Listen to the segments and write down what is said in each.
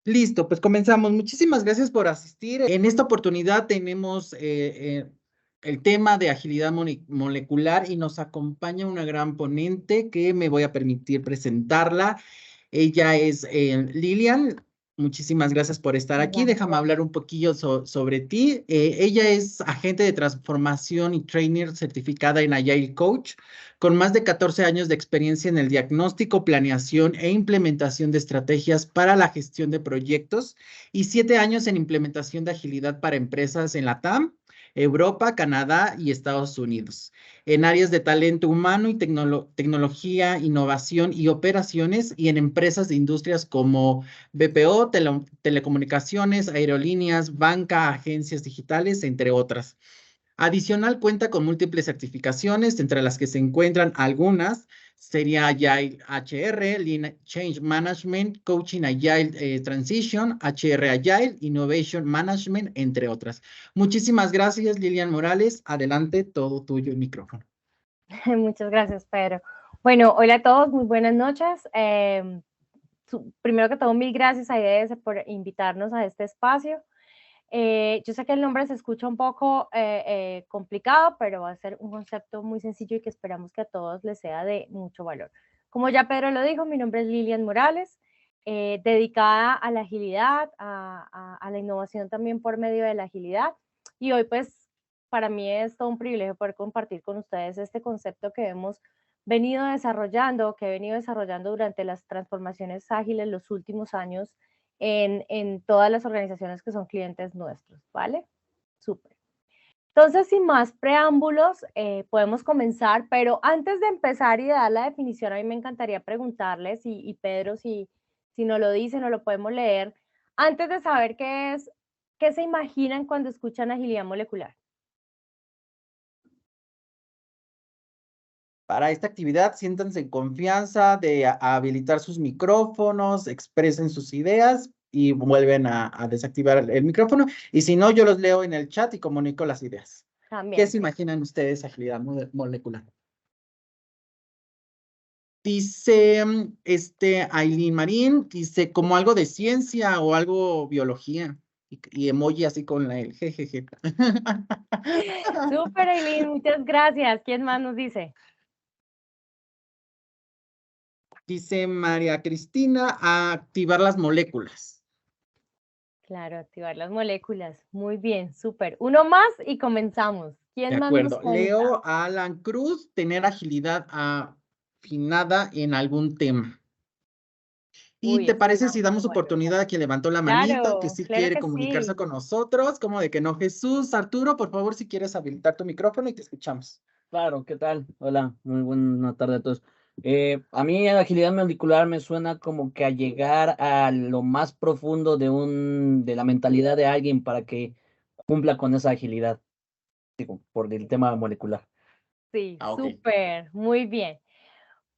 Listo, pues comenzamos. Muchísimas gracias por asistir. En esta oportunidad tenemos el tema de agilidad molecular y nos acompaña una gran ponente que me voy a permitir presentarla. Ella es Lilian. Muchísimas gracias por estar aquí. Déjame hablar un poquillo sobre ti. Ella es agente de transformación y trainer certificada en Agile Coach, con más de 14 años de experiencia en el diagnóstico, planeación e implementación de estrategias para la gestión de proyectos y 7 años en implementación de agilidad para empresas en la TAM, Europa, Canadá y Estados Unidos, en áreas de talento humano y tecnología, innovación y operaciones, y en empresas de industrias como BPO, telecomunicaciones, aerolíneas, banca, agencias digitales, entre otras. Adicional, cuenta con múltiples certificaciones, entre las que se encuentran algunas, sería Agile HR, Lean Change Management, Coaching Agile Transition, HR Agile, Innovation Management, entre otras. Muchísimas gracias, Lilian Morales. Adelante, todo tuyo el micrófono. Muchas gracias, Pedro. Bueno, hola a todos, muy buenas noches. Primero que todo, mil gracias a IDS por invitarnos a este espacio. Yo sé que el nombre se escucha un poco complicado, pero va a ser un concepto muy sencillo y que esperamos que a todos les sea de mucho valor. Como ya Pedro lo dijo, mi nombre es Lilian Morales, dedicada a la agilidad, a la innovación también por medio de la agilidad. Y hoy pues para mí es todo un privilegio poder compartir con ustedes este concepto que hemos venido desarrollando, que he venido desarrollando durante las transformaciones ágiles los últimos años en todas las organizaciones que son clientes nuestros, ¿vale? Súper. Entonces, sin más preámbulos, podemos comenzar, pero antes de empezar y de dar la definición, a mí me encantaría preguntarles, y Pedro, si no lo dice, no lo podemos leer, antes de saber qué es, ¿qué se imaginan cuando escuchan agilidad molecular? Para esta actividad, siéntanse en confianza de habilitar sus micrófonos, expresen sus ideas y vuelven a desactivar el micrófono. Y si no, yo los leo en el chat y comunico las ideas. ¿Qué También. se imaginan ustedes, agilidad molecular? Dice, Aileen Marín, dice como algo de ciencia o algo biología. Y emoji así con el jejeje. Súper, Aileen, muchas gracias. ¿Quién más nos dice? Dice María Cristina, a activar las moléculas. Claro, activar las moléculas. Muy bien, súper. Uno más y comenzamos. De ¿Quién más nos acuerdo. cuenta? Leo a Alan Cruz, tener agilidad afinada en algún tema. ¿Y Uy, te ese parece está si muy damos bueno. oportunidad a quien levantó la manito, que Claro, sí claro quiere que comunicarse sí. con nosotros? Como de que no, Jesús, Arturo, por favor, si quieres habilitar tu micrófono y te escuchamos. Claro, ¿qué tal? Hola, muy buena tarde a todos. A mí la agilidad molecular me suena como que a llegar a lo más profundo de la mentalidad de alguien para que cumpla con esa agilidad, digo, por el tema molecular. Sí, Ok. súper, muy bien.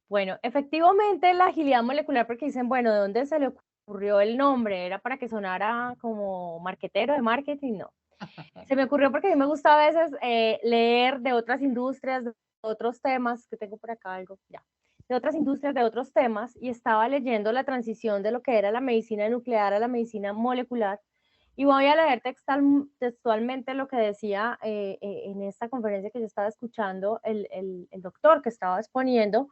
Bueno, efectivamente la agilidad molecular, porque dicen, bueno, ¿de dónde se le ocurrió el nombre? ¿Era para que sonara como marquetero de marketing? No. Se me ocurrió porque a mí me gusta a veces leer de otras industrias, de otros temas, que tengo por acá algo, ya, de otras industrias, de otros temas, y estaba leyendo la transición de lo que era la medicina nuclear a la medicina molecular, y voy a leer textualmente lo que decía en esta conferencia que yo estaba escuchando el doctor que estaba exponiendo,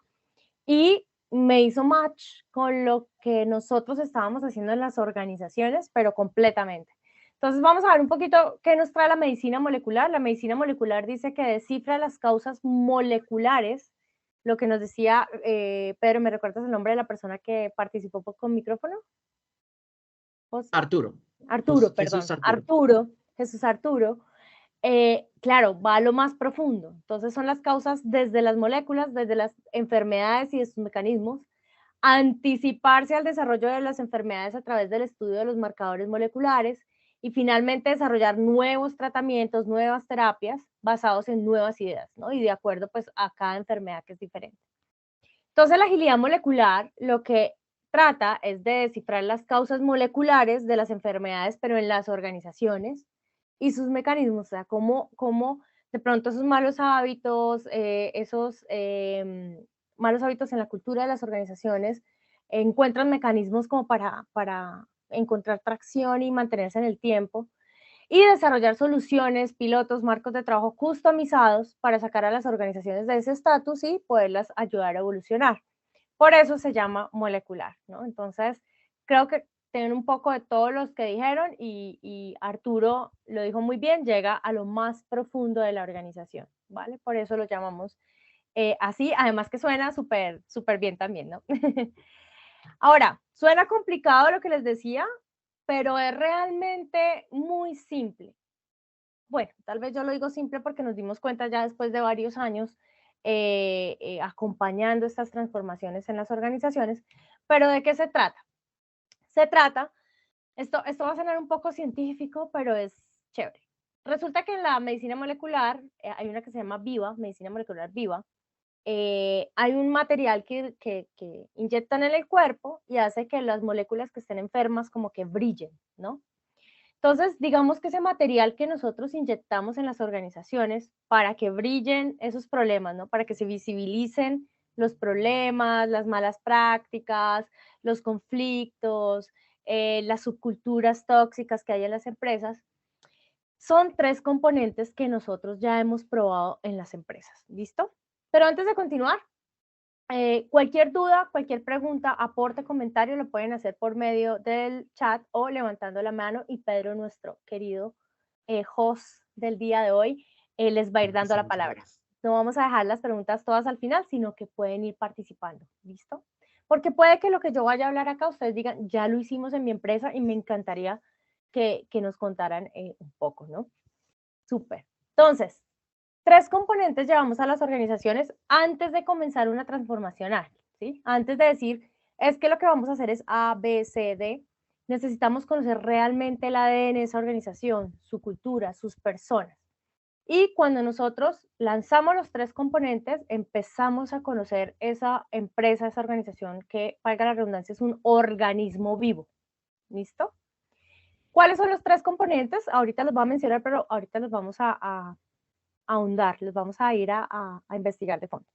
y me hizo match con lo que nosotros estábamos haciendo en las organizaciones, pero completamente. Entonces vamos a ver un poquito qué nos trae la medicina molecular. La medicina molecular dice que descifra las causas moleculares, lo que nos decía Pedro, ¿me recuerdas el nombre de la persona que participó con micrófono? José. Arturo. Arturo, Jesús perdón. Arturo. Arturo, Jesús Arturo. Claro, va a lo más profundo. Entonces son las causas desde las moléculas, desde las enfermedades y de sus mecanismos, anticiparse al desarrollo de las enfermedades a través del estudio de los marcadores moleculares y finalmente desarrollar nuevos tratamientos, nuevas terapias basados en nuevas ideas, ¿no? Y de acuerdo pues a cada enfermedad que es diferente. Entonces la agilidad molecular lo que trata es de descifrar las causas moleculares de las enfermedades, pero en las organizaciones y sus mecanismos, o sea, cómo de pronto esos malos hábitos, malos hábitos en la cultura de las organizaciones encuentran mecanismos como para encontrar tracción y mantenerse en el tiempo, y desarrollar soluciones, pilotos, marcos de trabajo customizados para sacar a las organizaciones de ese estatus y poderlas ayudar a evolucionar. Por eso se llama molecular, ¿no? Entonces, creo que tienen un poco de todos los que dijeron y Arturo lo dijo muy bien, llega a lo más profundo de la organización, ¿vale? Por eso lo llamamos así, además que suena súper, súper bien también, ¿no? Ahora, suena complicado lo que les decía, pero es realmente muy simple. Bueno, tal vez yo lo digo simple porque nos dimos cuenta ya después de varios años acompañando estas transformaciones en las organizaciones, pero ¿de qué se trata? Se trata, esto va a sonar un poco científico, pero es chévere. Resulta que en la medicina molecular, hay una que se llama VIVA, medicina molecular VIVA, hay un material que inyectan en el cuerpo y hace que las moléculas que estén enfermas como que brillen, ¿no? Entonces, digamos que ese material que nosotros inyectamos en las organizaciones para que brillen esos problemas, ¿no? Para que se visibilicen los problemas, las malas prácticas, los conflictos, las subculturas tóxicas que hay en las empresas, son 3 componentes que nosotros ya hemos probado en las empresas. ¿Listo? Pero antes de continuar, cualquier duda, cualquier pregunta, aporte, comentario, lo pueden hacer por medio del chat o levantando la mano y Pedro, nuestro querido host del día de hoy, les va a ir dando la palabra. No vamos a dejar las preguntas todas al final, sino que pueden ir participando. ¿Listo? Porque puede que lo que yo vaya a hablar acá, ustedes digan, ya lo hicimos en mi empresa y me encantaría que nos contaran un poco, ¿no? Súper. Entonces, 3 componentes llevamos a las organizaciones antes de comenzar una transformación ágil, ¿sí? Antes de decir, es que lo que vamos a hacer es A, B, C, D, necesitamos conocer realmente el ADN de esa organización, su cultura, sus personas. Y cuando nosotros lanzamos los 3 componentes, empezamos a conocer esa empresa, esa organización que, valga la redundancia, es un organismo vivo. ¿Listo? ¿Cuáles son los 3 componentes? Ahorita los voy a mencionar, pero ahorita los vamos a ahondar, los vamos a ir a investigar de fondo,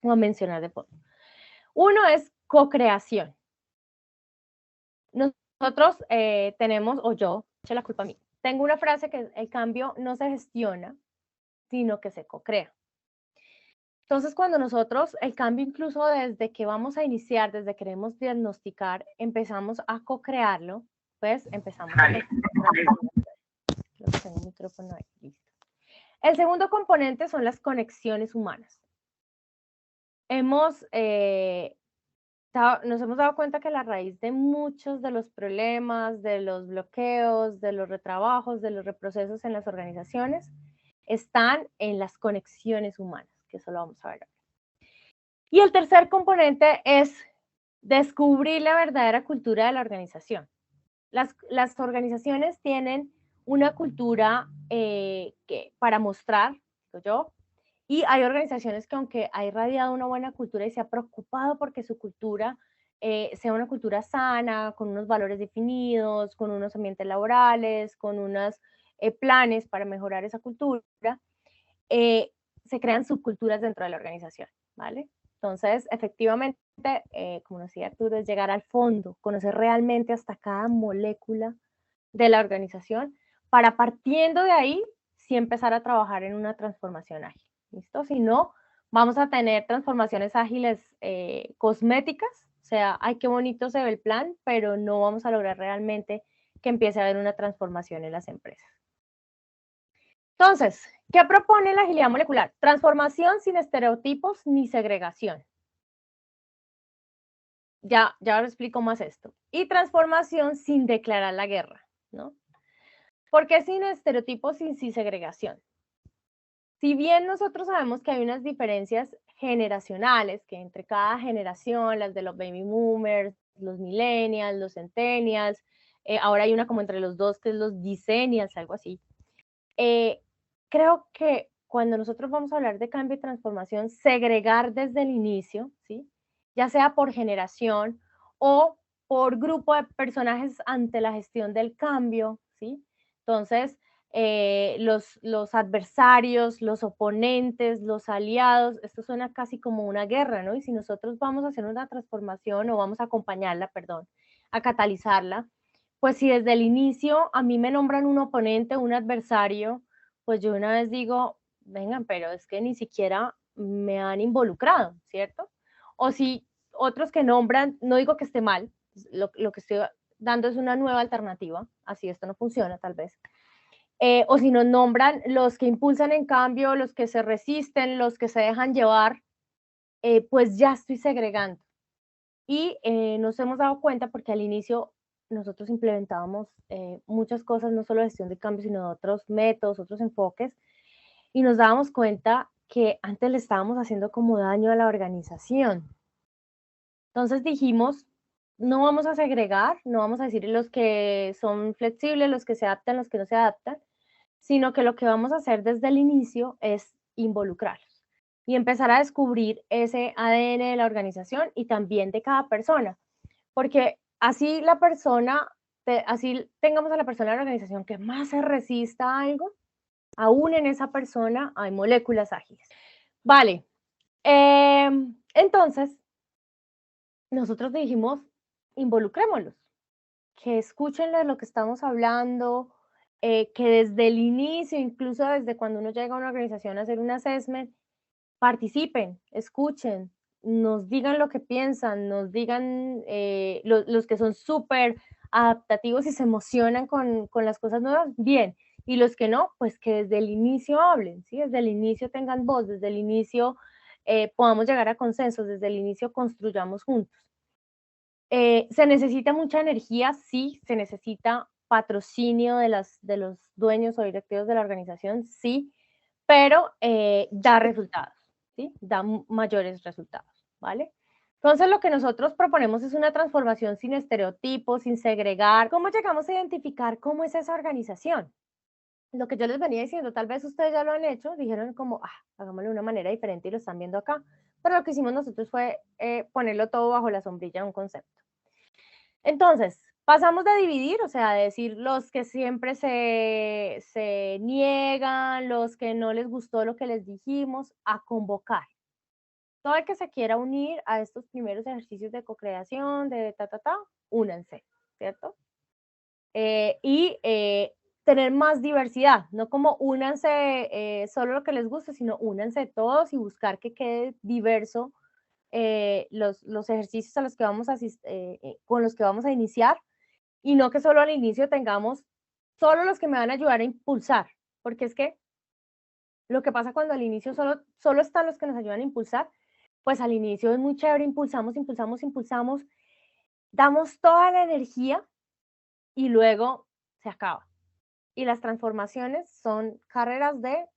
o a mencionar de fondo. Uno es co-creación. Nosotros tenemos, o yo, eché la culpa a mí, tengo una frase que el cambio no se gestiona, sino que se co-crea. Entonces, cuando nosotros, el cambio incluso desde que vamos a iniciar, desde que queremos diagnosticar, empezamos a co-crearlo, pues empezamos a... Creo que tengo un micrófono ahí, listo. El segundo componente son las conexiones humanas. Nos hemos dado cuenta que la raíz de muchos de los problemas, de los bloqueos, de los retrabajos, de los reprocesos en las organizaciones, están en las conexiones humanas, que eso lo vamos a ver ahora. Y el tercer componente es descubrir la verdadera cultura de la organización. Las organizaciones tienen una cultura para mostrar, digo yo, y hay organizaciones que aunque ha irradiado una buena cultura y se ha preocupado porque su cultura sea una cultura sana, con unos valores definidos, con unos ambientes laborales, con unos planes para mejorar esa cultura, se crean subculturas dentro de la organización, ¿vale? Entonces, efectivamente, como decía Arturo, es llegar al fondo, conocer realmente hasta cada molécula de la organización para partiendo de ahí, sí empezar a trabajar en una transformación ágil. ¿Listo? Si no, vamos a tener transformaciones ágiles cosméticas, o sea, ay, qué bonito se ve el plan, pero no vamos a lograr realmente que empiece a haber una transformación en las empresas. Entonces, ¿qué propone la agilidad molecular? Transformación sin estereotipos ni segregación. Ya lo explico más esto. Y transformación sin declarar la guerra, ¿no? ¿Por qué sin estereotipos y sin segregación? Si bien nosotros sabemos que hay unas diferencias generacionales, que entre cada generación, las de los baby boomers, los millennials, los centennials, ahora hay una como entre los dos, que es los decennials, algo así. Creo que cuando nosotros vamos a hablar de cambio y transformación, segregar desde el inicio, ¿sí? Ya sea por generación o por grupo de personajes ante la gestión del cambio, ¿sí? Entonces, los adversarios, los oponentes, los aliados, esto suena casi como una guerra, ¿no? Y si nosotros vamos a hacer una transformación o vamos a acompañarla, perdón, a catalizarla, pues si desde el inicio a mí me nombran un oponente, un adversario, pues yo una vez digo, vengan, pero es que ni siquiera me han involucrado, ¿cierto? O si otros que nombran, no digo que esté mal, lo que estoy dando es una nueva alternativa, así esto no funciona tal vez. O si nos nombran los que impulsan en cambio, los que se resisten, los que se dejan llevar, pues ya estoy segregando. Y nos hemos dado cuenta porque al inicio nosotros implementábamos muchas cosas, no solo gestión de cambio, sino otros métodos, otros enfoques, y nos dábamos cuenta que antes le estábamos haciendo como daño a la organización. Entonces dijimos, no vamos a segregar, no vamos a decir los que son flexibles, los que se adaptan, los que no se adaptan, sino que lo que vamos a hacer desde el inicio es involucrarlos y empezar a descubrir ese ADN de la organización y también de cada persona, porque así la persona, así tengamos a la persona de la organización que más se resista a algo, aún en esa persona hay moléculas ágiles. Vale, entonces nosotros dijimos, involucrémoslos, que escuchen lo que estamos hablando, que desde el inicio, incluso desde cuando uno llega a una organización a hacer un assessment, participen, escuchen, nos digan lo que piensan, nos digan los que son súper adaptativos y se emocionan con las cosas nuevas, bien, y los que no, pues que desde el inicio hablen, ¿sí? Desde el inicio tengan voz, desde el inicio podamos llegar a consensos, desde el inicio construyamos juntos. ¿Se necesita mucha energía? Sí. ¿Se necesita patrocinio de los dueños o directivos de la organización? Sí, pero da resultados, ¿sí? Da mayores resultados, ¿vale? Entonces, lo que nosotros proponemos es una transformación sin estereotipos, sin segregar. ¿Cómo llegamos a identificar cómo es esa organización? Lo que yo les venía diciendo, tal vez ustedes ya lo han hecho, dijeron como, hagámoslo de una manera diferente y lo están viendo acá. Pero lo que hicimos nosotros fue ponerlo todo bajo la sombrilla de un concepto. Entonces, pasamos de dividir, o sea, de decir los que siempre se niegan, los que no les gustó lo que les dijimos, a convocar. Todo el que se quiera unir a estos primeros ejercicios de co-creación, de únanse, ¿cierto? Y tener más diversidad, no como únanse solo lo que les gusta, sino únanse todos y buscar que quede diverso los ejercicios a los que vamos a con los que vamos a iniciar, y no que solo al inicio tengamos solo los que me van a ayudar a impulsar, porque es que lo que pasa cuando al inicio solo están los que nos ayudan a impulsar, pues al inicio es muy chévere, impulsamos, damos toda la energía y luego se acaba. Y las transformaciones son carreras de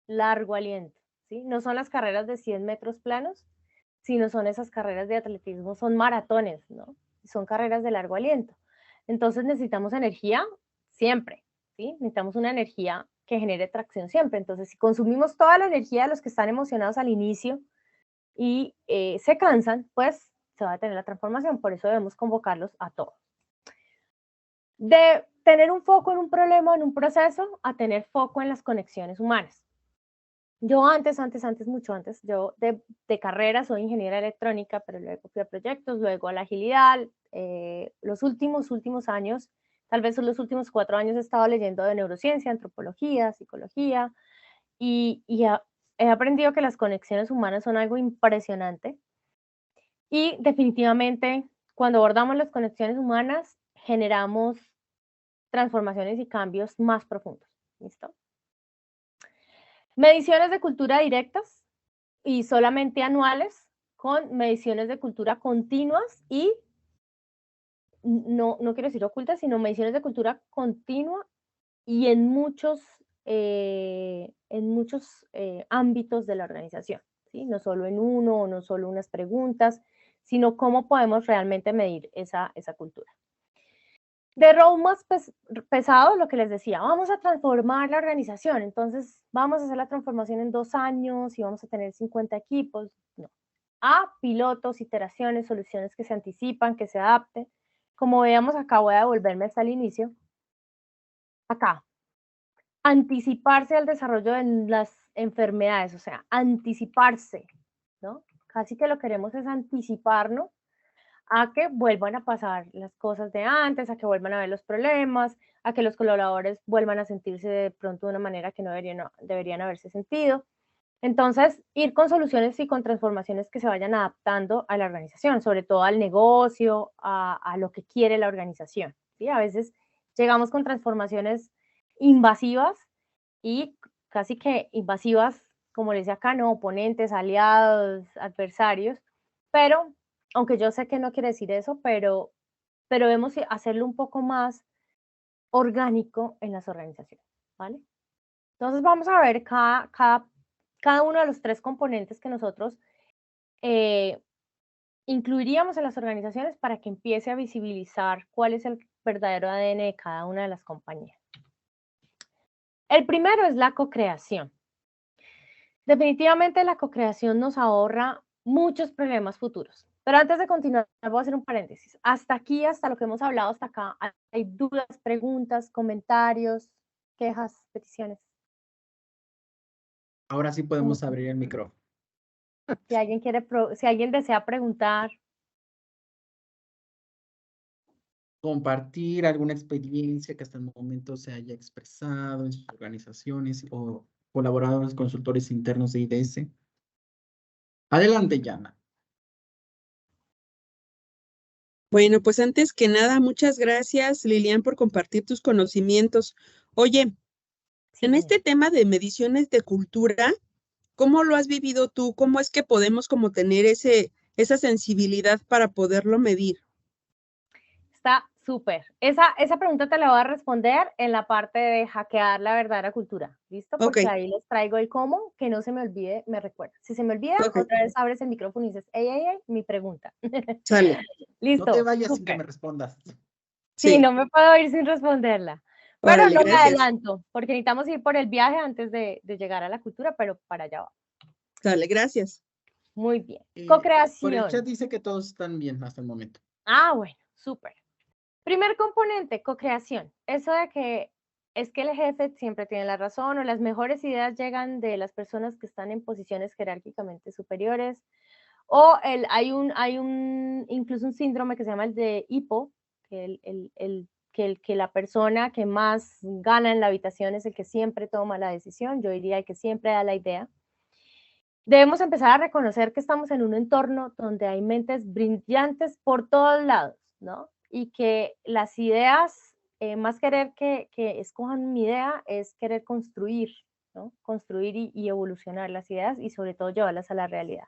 largo aliento, ¿sí? No son las carreras de 100 metros planos, sino son esas carreras de atletismo, son maratones, ¿no? Son carreras de largo aliento. Entonces necesitamos energía siempre, ¿sí? Necesitamos una energía que genere tracción siempre. Entonces, si consumimos toda la energía de los que están emocionados al inicio y se cansan, pues se va a tener la transformación. Por eso debemos convocarlos a todos. De tener un foco en un problema, en un proceso, a tener foco en las conexiones humanas. Yo mucho antes, yo de carrera soy ingeniera electrónica, pero luego fui a proyectos, luego a la agilidad. Los últimos años, tal vez son los últimos 4 años, he estado leyendo de neurociencia, antropología, psicología, y he aprendido que las conexiones humanas son algo impresionante. Y definitivamente, cuando abordamos las conexiones humanas, generamos transformaciones y cambios más profundos. ¿Listo? Mediciones de cultura directas y solamente anuales, con mediciones de cultura continuas y no quiero decir ocultas, sino mediciones de cultura continua y en muchos ámbitos de la organización, ¿sí? No solo en uno o no solo unas preguntas, sino cómo podemos realmente medir esa cultura. De rol más pesado, lo que les decía, vamos a transformar la organización, entonces vamos a hacer la transformación en 2 años y vamos a tener 50 equipos. No. Pilotos, iteraciones, soluciones que se anticipan, que se adapten. Como veamos acá, voy a devolverme hasta el inicio. Acá, anticiparse al desarrollo de las enfermedades, o sea, anticiparse, ¿no? Casi que lo queremos es anticiparnos a que vuelvan a pasar las cosas de antes, a que vuelvan a ver los problemas, a que los colaboradores vuelvan a sentirse de pronto de una manera que no deberían haberse sentido. Entonces, ir con soluciones y con transformaciones que se vayan adaptando a la organización, sobre todo al negocio, a lo que quiere la organización, ¿sí? A veces llegamos con transformaciones invasivas y casi que invasivas, como les decía acá, no, oponentes, aliados, adversarios, pero aunque yo sé que no quiere decir eso, pero debemos hacerlo un poco más orgánico en las organizaciones, ¿vale? Entonces vamos a ver cada uno de los 3 componentes que nosotros incluiríamos en las organizaciones para que empiece a visibilizar cuál es el verdadero ADN de cada una de las compañías. El primero es la co-creación. Definitivamente la co-creación nos ahorra muchos problemas futuros. Pero antes de continuar, voy a hacer un paréntesis. Hasta aquí, hasta lo que hemos hablado hasta acá, ¿hay dudas, preguntas, comentarios, quejas, peticiones? Ahora sí podemos abrir el micrófono. Si alguien si alguien desea preguntar. Compartir alguna experiencia que hasta el momento se haya expresado en sus organizaciones o colaboradores consultores internos de IDS. Adelante, Yana. Bueno, pues antes que nada, muchas gracias, Lilian, por compartir tus conocimientos. Oye, Sí, en este tema de mediciones de cultura, ¿cómo lo has vivido tú? ¿Cómo es que podemos como tener esa sensibilidad para poderlo medir? está súper. Esa pregunta te la voy a responder en la parte de hackear la verdadera cultura. ¿Listo? Ok, Porque ahí les traigo el cómo, que no se me olvide, me recuerda. Si se me olvida, ok, otra vez abres el micrófono y dices, ey, mi pregunta. sale. No te Listo, vayas sin que súper. me respondas. Sí, Sí, no me puedo ir sin responderla. Pero órale, no me gracias. adelanto, porque necesitamos ir por el viaje antes de llegar a la cultura, pero para allá va. Sale, gracias. Muy bien. Por el chat Co-creación. dice que todos están bien hasta el momento. Bueno, súper. Primer componente, co-creación. Eso de que es que el jefe siempre tiene la razón o las mejores ideas llegan de las personas que están en posiciones jerárquicamente superiores. O incluso un síndrome que se llama el de hipo, que la persona que más gana en la habitación es el que siempre toma la decisión, yo diría el que siempre da la idea. Debemos empezar a reconocer que estamos en un entorno donde hay mentes brillantes por todos lados, ¿no? Y que las ideas, más querer que escojan mi idea, es querer construir, ¿no? Construir y evolucionar las ideas y sobre todo llevarlas a la realidad.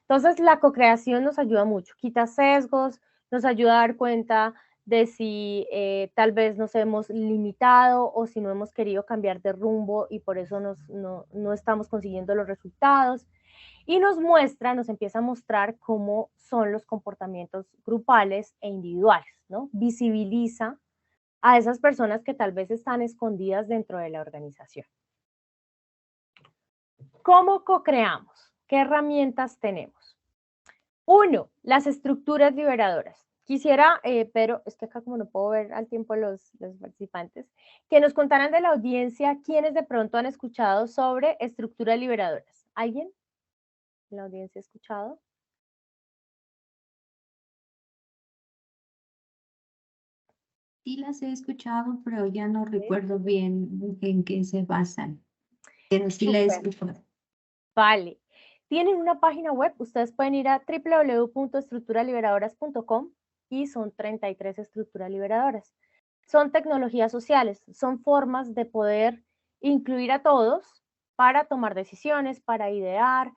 Entonces, la co-creación nos ayuda mucho, quita sesgos, nos ayuda a dar cuenta de si tal vez nos hemos limitado o si no hemos querido cambiar de rumbo y por eso no estamos consiguiendo los resultados. Y nos empieza a mostrar cómo son los comportamientos grupales e individuales, ¿no? Visibiliza a esas personas que tal vez están escondidas dentro de la organización. ¿Cómo co-creamos? ¿Qué herramientas tenemos? 1, las estructuras liberadoras. Quisiera, pero es que acá como no puedo ver al tiempo los participantes, que nos contaran de la audiencia quiénes de pronto han escuchado sobre estructuras liberadoras. ¿Alguien en la audiencia ha escuchado? Sí las he escuchado, pero ya no recuerdo bien en qué se basan. Pero sí la he Súper. escuchado. Vale. Tienen una página web, ustedes pueden ir a www.estructuraliberadoras.com y son 33 estructuras liberadoras. Son tecnologías sociales, son formas de poder incluir a todos para tomar decisiones, para idear,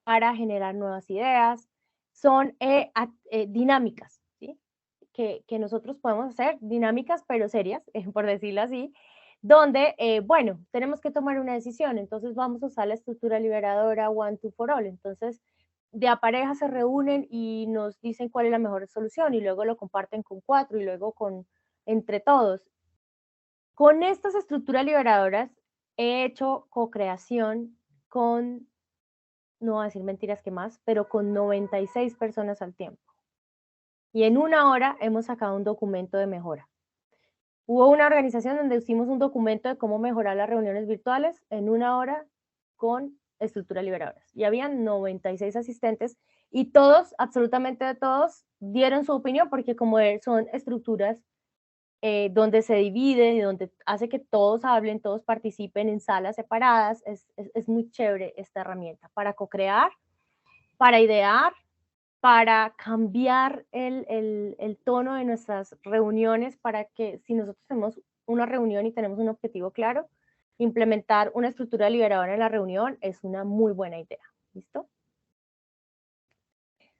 para generar nuevas ideas. Son dinámicas, ¿sí? Que nosotros podemos hacer, dinámicas pero serias, por decirlo así, donde, bueno, tenemos que tomar una decisión, entonces vamos a usar la estructura liberadora One, Two, for All. Entonces, de a pareja se reúnen y nos dicen cuál es la mejor solución y luego lo comparten con 4 y luego entre todos. Con estas estructuras liberadoras he hecho co-creación con, no voy a decir mentiras que más, pero con 96 personas al tiempo. Y en 1 hora hemos sacado un documento de mejora. Hubo una organización donde hicimos un documento de cómo mejorar las reuniones virtuales en 1 hora con estructuras liberadoras. Y habían 96 asistentes Y todos, absolutamente todos, dieron su opinión porque como son estructuras donde se divide y donde hace que todos hablen, todos participen en salas separadas, es muy chévere esta herramienta para co-crear, para idear, para cambiar el tono de nuestras reuniones, para que si nosotros tenemos una reunión y tenemos un objetivo claro, implementar una estructura liberadora en la reunión es una muy buena idea. ¿Listo?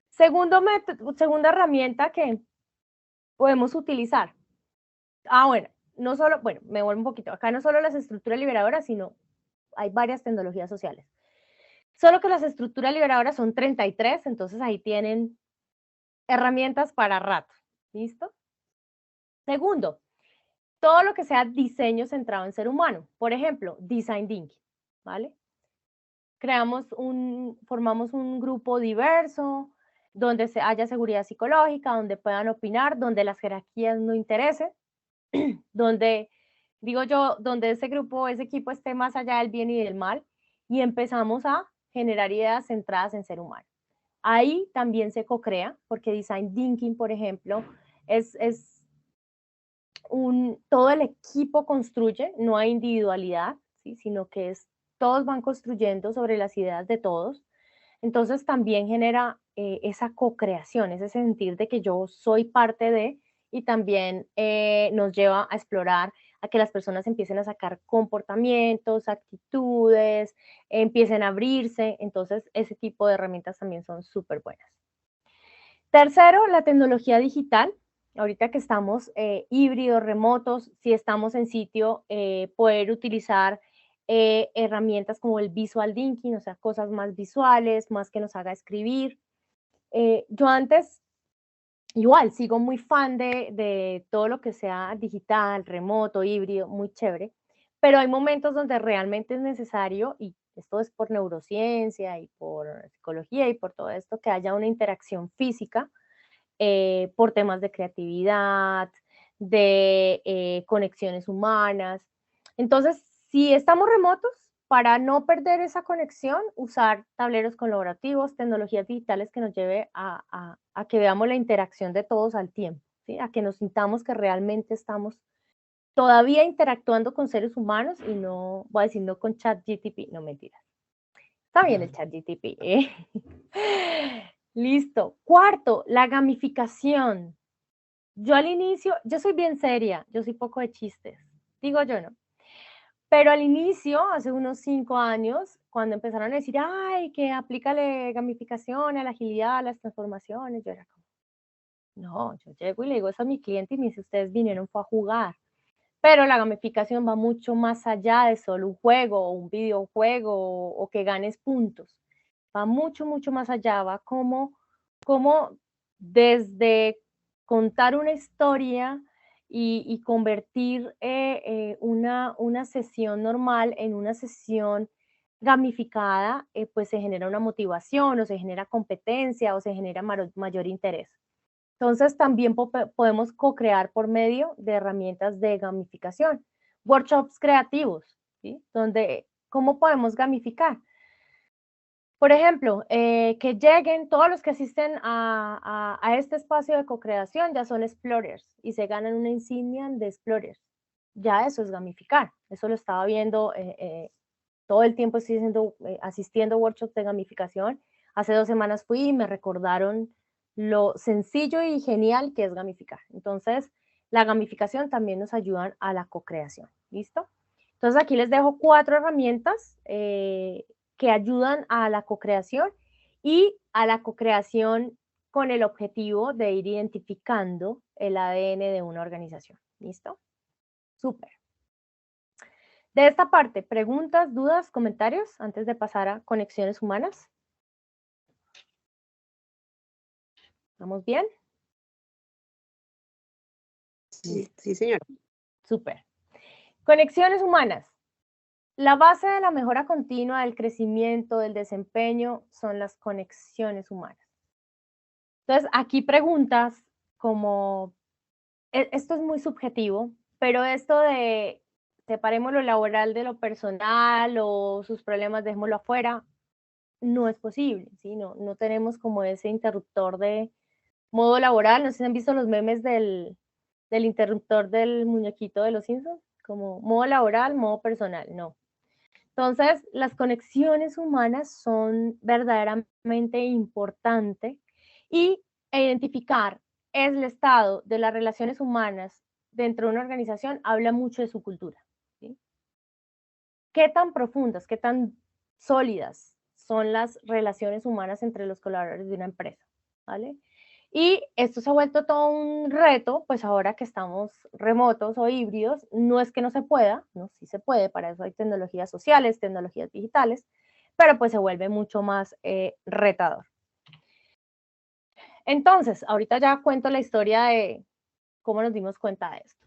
Segunda herramienta que podemos utilizar. Bueno, no solo, bueno, me vuelvo un poquito, acá no solo las estructuras liberadoras, sino hay varias tecnologías sociales. Solo que las estructuras liberadoras son 33, entonces ahí tienen herramientas para rato. ¿Listo? Segundo, todo lo que sea diseño centrado en ser humano. Por ejemplo, design thinking, ¿vale? Formamos un grupo diverso, donde haya seguridad psicológica, donde puedan opinar, donde las jerarquías no interesen, donde, digo yo, donde ese grupo, ese equipo esté más allá del bien y del mal, y empezamos a generar ideas centradas en ser humano. Ahí también se co-crea, porque design thinking, por ejemplo, todo el equipo construye, no hay individualidad, ¿sí? Sino que todos van construyendo sobre las ideas de todos. Entonces también genera esa co-creación, ese sentir de que yo soy parte de, y también nos lleva a explorar, a que las personas empiecen a sacar comportamientos, actitudes, empiecen a abrirse. Entonces ese tipo de herramientas también son súper buenas. Tercero, la tecnología digital. Ahorita que estamos híbridos, remotos, si estamos en sitio, poder utilizar herramientas como el visual thinking, o sea, cosas más visuales, más que nos haga escribir. Yo antes, igual, sigo muy fan de todo lo que sea digital, remoto, híbrido, muy chévere, pero hay momentos donde realmente es necesario, y esto es por neurociencia y por psicología y por todo esto, que haya una interacción física, por temas de creatividad, de conexiones humanas. Entonces, si estamos remotos, para no perder esa conexión, usar tableros colaborativos, tecnologías digitales que nos lleve a que veamos la interacción de todos al tiempo, ¿sí? A que nos sintamos que realmente estamos todavía interactuando con seres humanos y no, voy a decir, no con ChatGPT, no mentiras. Está bien el ChatGPT. Listo. Cuarto, la gamificación. Yo al inicio, yo soy bien seria, yo soy poco de chistes, digo yo no. Pero al inicio, hace unos 5 años, cuando empezaron a decir, ay, que aplícale gamificación a la agilidad, a las transformaciones, yo era como, no, yo llego y le digo eso a mi cliente y me dice, ustedes vinieron fue a jugar. Pero la gamificación va mucho más allá de solo un juego o un videojuego o que ganes puntos. Va mucho, mucho más allá, va como desde contar una historia y convertir una sesión normal en una sesión gamificada, pues se genera una motivación o se genera competencia o se genera mayor interés. Entonces también podemos co-crear por medio de herramientas de gamificación. Workshops creativos, ¿sí? Donde, ¿cómo podemos gamificar? Por ejemplo, que lleguen todos los que asisten a este espacio de co-creación, ya son explorers y se ganan una insignia de explorers. Ya eso es gamificar. Eso lo estaba viendo todo el tiempo, estoy asistiendo a workshops de gamificación. Hace 2 semanas fui y me recordaron lo sencillo y genial que es gamificar. Entonces, la gamificación también nos ayuda a la co-creación. ¿Listo? Entonces, aquí les dejo 4 herramientas que ayudan a la co-creación y a la co-creación con el objetivo de ir identificando el ADN de una organización. ¿Listo? Súper. De esta parte, preguntas, dudas, comentarios antes de pasar a conexiones humanas. ¿Vamos bien? Sí, sí, señora. Súper. Conexiones humanas. La base de la mejora continua, del crecimiento, del desempeño, son las conexiones humanas. Entonces, aquí preguntas como, esto es muy subjetivo, pero esto de separemos lo laboral de lo personal o sus problemas, dejémoslo afuera, no es posible, ¿sí? No tenemos como ese interruptor de modo laboral. No sé si han visto los memes del interruptor del muñequito de los Simpsons, como modo laboral, modo personal, no. Entonces, las conexiones humanas son verdaderamente importantes y identificar el estado de las relaciones humanas dentro de una organización habla mucho de su cultura, ¿sí? ¿Qué tan profundas, qué tan sólidas son las relaciones humanas entre los colaboradores de una empresa? ¿Vale? Y esto se ha vuelto todo un reto, pues ahora que estamos remotos o híbridos, no es que no se pueda, no, sí se puede, para eso hay tecnologías sociales, tecnologías digitales, pero pues se vuelve mucho más retador. Entonces, ahorita ya cuento la historia de cómo nos dimos cuenta de esto.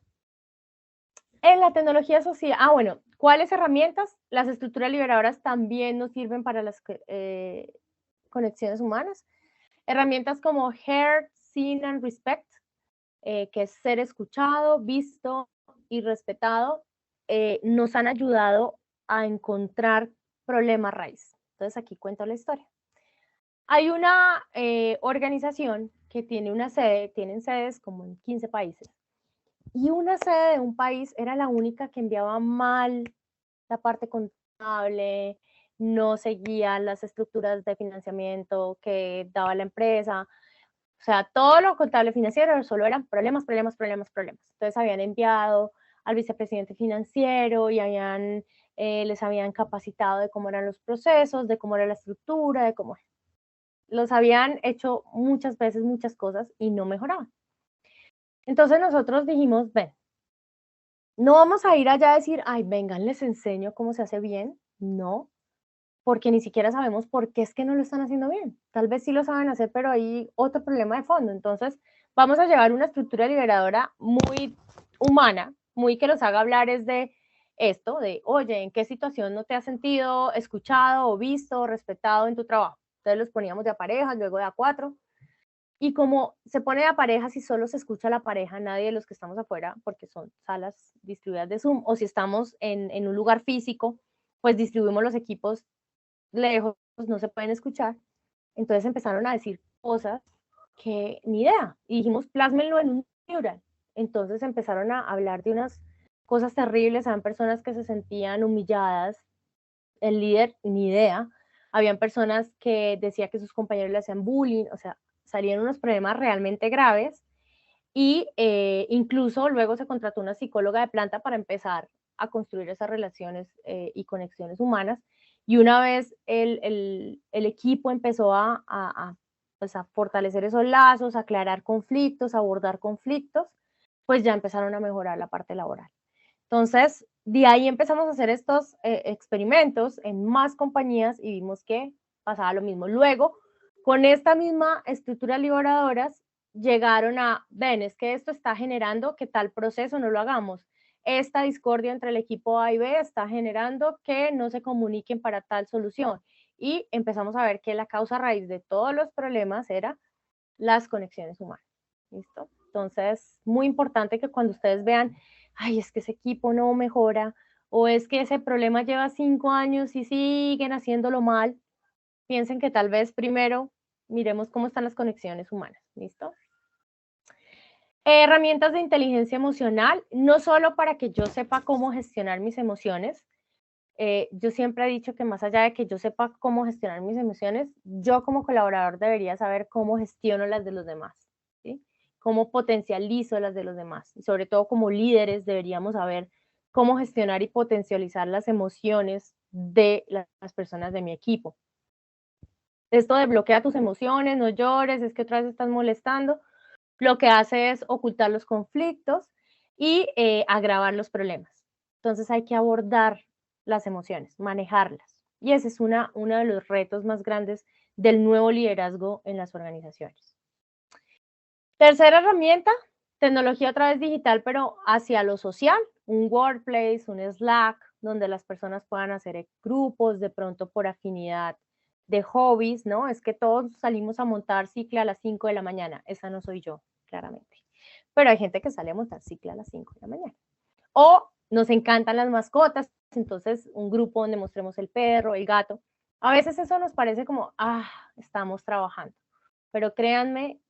En la tecnología social, bueno, ¿cuáles herramientas? Las estructuras liberadoras también nos sirven para las conexiones humanas. Herramientas como Heard, Seen and Respect, que es ser escuchado, visto y respetado, nos han ayudado a encontrar problemas raíz. Entonces aquí cuento la historia. Hay una organización que tiene una sede, tienen sedes como en 15 países, y una sede de un país era la única que enviaba mal la parte contable, no seguía las estructuras de financiamiento que daba la empresa. O sea, todo lo contable financiero solo eran problemas. Entonces habían enviado al vicepresidente financiero y les habían capacitado de cómo eran los procesos, de cómo era la estructura, de cómo los habían hecho muchas veces muchas cosas y no mejoraban. Entonces nosotros dijimos, ven, no vamos a ir allá a decir, ay, vengan, les enseño cómo se hace bien. No, porque ni siquiera sabemos por qué es que no lo están haciendo bien. Tal vez sí lo saben hacer, pero hay otro problema de fondo. Entonces, vamos a llevar una estructura liberadora muy humana, muy que los haga hablar es de esto, de, oye, ¿en qué situación no te has sentido escuchado o visto o respetado en tu trabajo? Entonces los poníamos de a parejas, luego de a 4. Y como se pone de a parejas y solo se escucha a la pareja, nadie de los que estamos afuera, porque son salas distribuidas de Zoom, o si estamos en un lugar físico, pues distribuimos los equipos lejos, no se pueden escuchar. Entonces empezaron a decir cosas que ni idea. Y dijimos, plásmenlo en un mural. Entonces empezaron a hablar de unas cosas terribles. Habían personas que se sentían humilladas. El líder, ni idea. Habían personas que decían que sus compañeros le hacían bullying. O sea, salían unos problemas realmente graves. Y incluso luego se contrató una psicóloga de planta para empezar a construir esas relaciones y conexiones humanas. Y una vez el equipo empezó pues a fortalecer esos lazos, a aclarar conflictos, a abordar conflictos, pues ya empezaron a mejorar la parte laboral. Entonces, de ahí empezamos a hacer estos experimentos en más compañías y vimos que pasaba lo mismo. Luego, con esta misma estructura liberadoras, llegaron a, ven, es que esto está generando que tal proceso no lo hagamos. Esta discordia entre el equipo A y B está generando que no se comuniquen para tal solución. Y empezamos a ver que la causa raíz de todos los problemas era las conexiones humanas. ¿Listo? Entonces, muy importante que cuando ustedes vean, ay, es que ese equipo no mejora, o es que ese problema lleva 5 años y siguen haciéndolo mal, piensen que tal vez primero miremos cómo están las conexiones humanas. ¿Listo? Herramientas de inteligencia emocional, no solo para que yo sepa cómo gestionar mis emociones. Yo siempre he dicho que más allá de que yo sepa cómo gestionar mis emociones, yo como colaborador debería saber cómo gestiono las de los demás, ¿sí? Cómo potencializo las de los demás. Y sobre todo como líderes deberíamos saber cómo gestionar y potencializar las emociones de las personas de mi equipo. Esto de bloquea tus emociones, no llores, es que otra vez estás molestando, lo que hace es ocultar los conflictos y agravar los problemas. Entonces hay que abordar las emociones, manejarlas. Y ese es uno de los retos más grandes del nuevo liderazgo en las organizaciones. Tercera herramienta, tecnología otra vez digital, pero hacia lo social, un workplace, un Slack, donde las personas puedan hacer grupos, de pronto por afinidad de hobbies, ¿no? Es que todos salimos a montar cicla a las 5 de la mañana. Esa no soy yo, claramente. Pero hay gente que sale a montar cicla a las 5 de la mañana. O nos encantan las mascotas, entonces un grupo donde mostremos el perro, el gato. A veces eso nos parece como, estamos trabajando, pero créanme,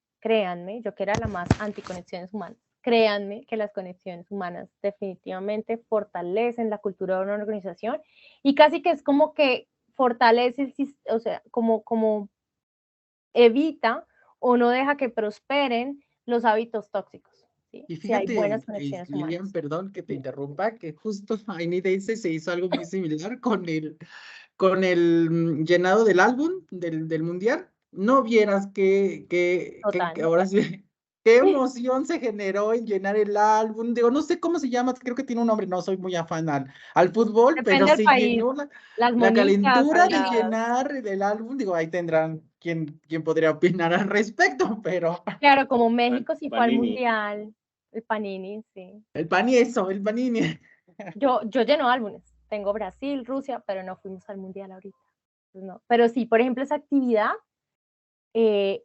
yo que era la más anticonexiones humanas, créanme que las conexiones humanas definitivamente fortalecen la cultura de una organización y casi que es como que fortalece, o sea, como evita o no deja que prosperen los hábitos tóxicos, ¿sí? Y Si hay fíjate, buenas conexiones Lilian, humanas. perdón que te Sí. interrumpa, que justo en IDS se hizo algo muy similar con el llenado del álbum del mundial. No vieras que Total. ahora sí, qué emoción se generó en llenar el álbum. Digo, no sé cómo se llama, creo que tiene un nombre, no soy muy afán al fútbol, pero Depende del se país, llenó las la monitas, calentura de llenar el álbum. Digo, ahí tendrán quien podría opinar al respecto, pero claro, como México sí fue al Panini. mundial, el Panini, sí. el pani eso, el panini. Yo lleno álbumes, tengo Brasil, Rusia, pero no fuimos al mundial ahorita. Pues no. Pero sí, por ejemplo, esa actividad,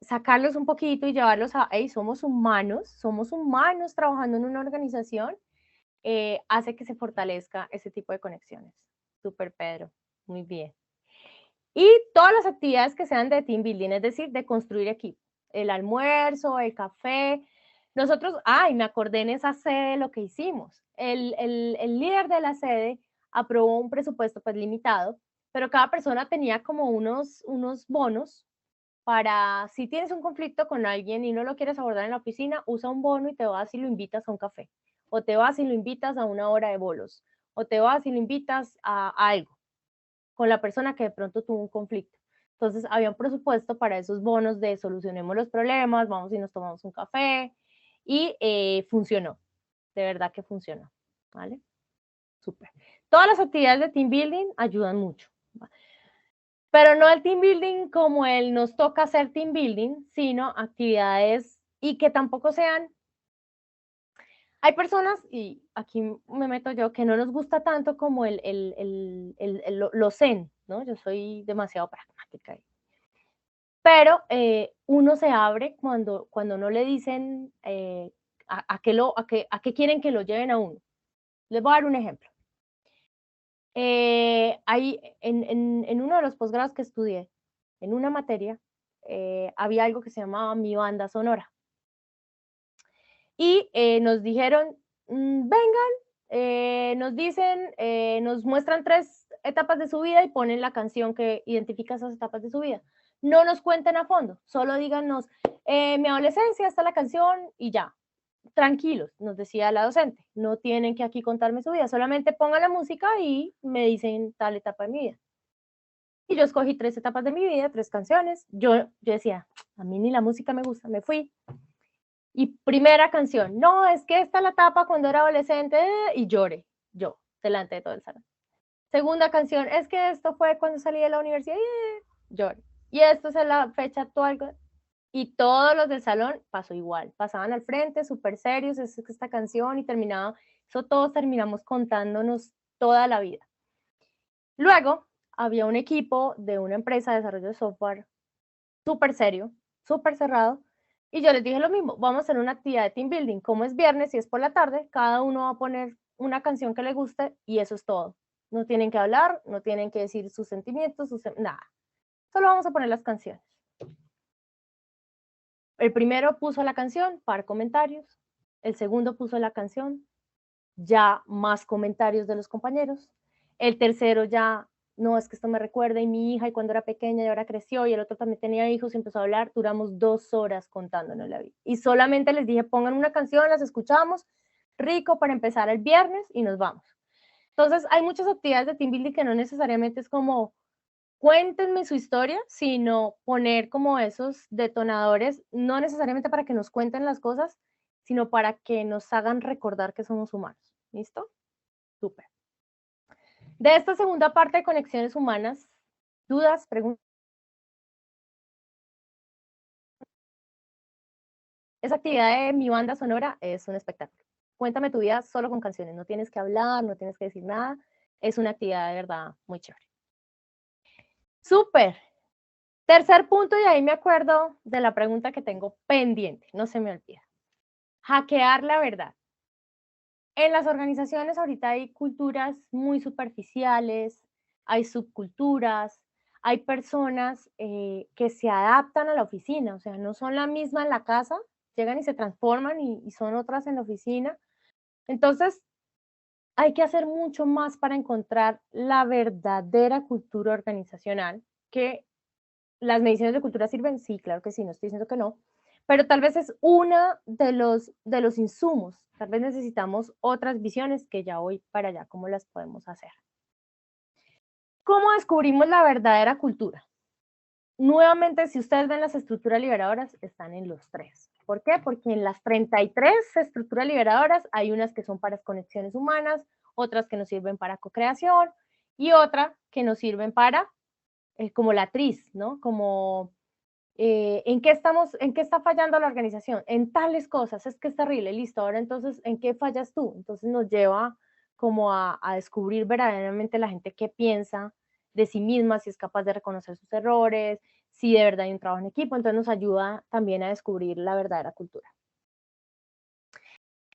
sacarlos un poquito y llevarlos a, hey, somos humanos trabajando en una organización, hace que se fortalezca ese tipo de conexiones. Súper, Pedro, muy bien. Y todas las actividades que sean de team building, es decir, de construir equipo. El almuerzo, el café. Nosotros, y me acordé en esa sede lo que hicimos. El líder de la sede aprobó un presupuesto pues limitado, pero cada persona tenía como unos bonos para, si tienes un conflicto con alguien y no lo quieres abordar en la oficina, usa un bono y te vas y lo invitas a un café, o te vas y lo invitas a una hora de bolos, o te vas y lo invitas a algo con la persona que de pronto tuvo un conflicto. Entonces había un presupuesto para esos bonos de solucionemos los problemas, vamos y nos tomamos un café y funcionó, de verdad que funcionó, ¿vale? Súper. Todas las actividades de team building ayudan mucho, pero no el team building como el nos toca hacer team building, sino actividades y que tampoco sean. Hay personas, y aquí me meto yo, que no nos gusta tanto como lo zen, ¿no? Yo soy demasiado pragmática. Pero uno se abre cuando no le dicen a qué quieren que lo lleven a uno. Les voy a dar un ejemplo. En uno de los posgrados que estudié, en una materia, había algo que se llamaba mi banda sonora. Y nos dijeron, vengan, nos dicen, nos muestran 3 etapas de su vida y ponen la canción que identifica esas etapas de su vida. No nos cuenten a fondo, solo díganos, mi adolescencia, está la canción y ya. Tranquilos, nos decía la docente, no tienen que aquí contarme su vida, solamente pongan la música y me dicen tal etapa de mi vida. Y yo escogí 3 etapas de mi vida, 3 canciones. Yo decía, a mí ni la música me gusta, me fui. Y primera canción, no, es que esta la etapa cuando era adolescente y lloré, yo, delante de todo el salón. Segunda canción, es que esto fue cuando salí de la universidad y lloré. Y esto es la fecha actual. Y todos los del salón pasó igual, pasaban al frente, súper serios, es esta canción y terminaba, eso todos terminamos contándonos toda la vida. Luego había un equipo de una empresa de desarrollo de software súper serio, súper cerrado, y yo les dije lo mismo, vamos a hacer una actividad de team building, como es viernes y es por la tarde, cada uno va a poner una canción que le guste y eso es todo. No tienen que hablar, no tienen que decir sus sentimientos, nada. Solo vamos a poner las canciones. El primero puso la canción, par comentarios. El segundo puso la canción, ya más comentarios de los compañeros. El tercero ya, no, es que esto me recuerda y mi hija y cuando era pequeña y ahora creció y el otro también tenía hijos y empezó a hablar, duramos 2 horas contándonos la vida. Y solamente les dije, pongan una canción, las escuchamos, rico para empezar el viernes y nos vamos. Entonces hay muchas actividades de team building que no necesariamente es como cuéntenme su historia, sino poner como esos detonadores, no necesariamente para que nos cuenten las cosas, sino para que nos hagan recordar que somos humanos. ¿Listo? Súper. De esta segunda parte de conexiones humanas, dudas, preguntas. Esa actividad de mi banda sonora es un espectáculo. Cuéntame tu vida solo con canciones, no tienes que hablar, no tienes que decir nada. Es una actividad de verdad muy chévere. Súper. Tercer punto, y ahí me acuerdo de la pregunta que tengo pendiente, no se me olvida. Hackear la verdad. En las organizaciones ahorita hay culturas muy superficiales, hay subculturas, hay personas que se adaptan a la oficina, o sea, no son la misma en la casa, llegan y se transforman y son otras en la oficina. Entonces, hay que hacer mucho más para encontrar la verdadera cultura organizacional, que las mediciones de cultura sirven, sí, claro que sí, no estoy diciendo que no, pero tal vez es una de los insumos, tal vez necesitamos otras visiones que ya voy para allá, ¿cómo las podemos hacer? ¿Cómo descubrimos la verdadera cultura? Nuevamente, si ustedes ven las estructuras liberadoras, están en los 3. ¿Por qué? Porque en las 33 estructuras liberadoras hay unas que son para conexiones humanas, otras que nos sirven para co-creación y otra que nos sirven para, como la TRIZ, ¿no? Como, ¿en qué está fallando la organización? En tales cosas, es que es terrible, listo, ahora entonces, ¿en qué fallas tú? Entonces nos lleva como a descubrir verdaderamente la gente qué piensa de sí misma, si es capaz de reconocer sus errores, si de verdad hay un trabajo en equipo, entonces nos ayuda también a descubrir la verdadera cultura.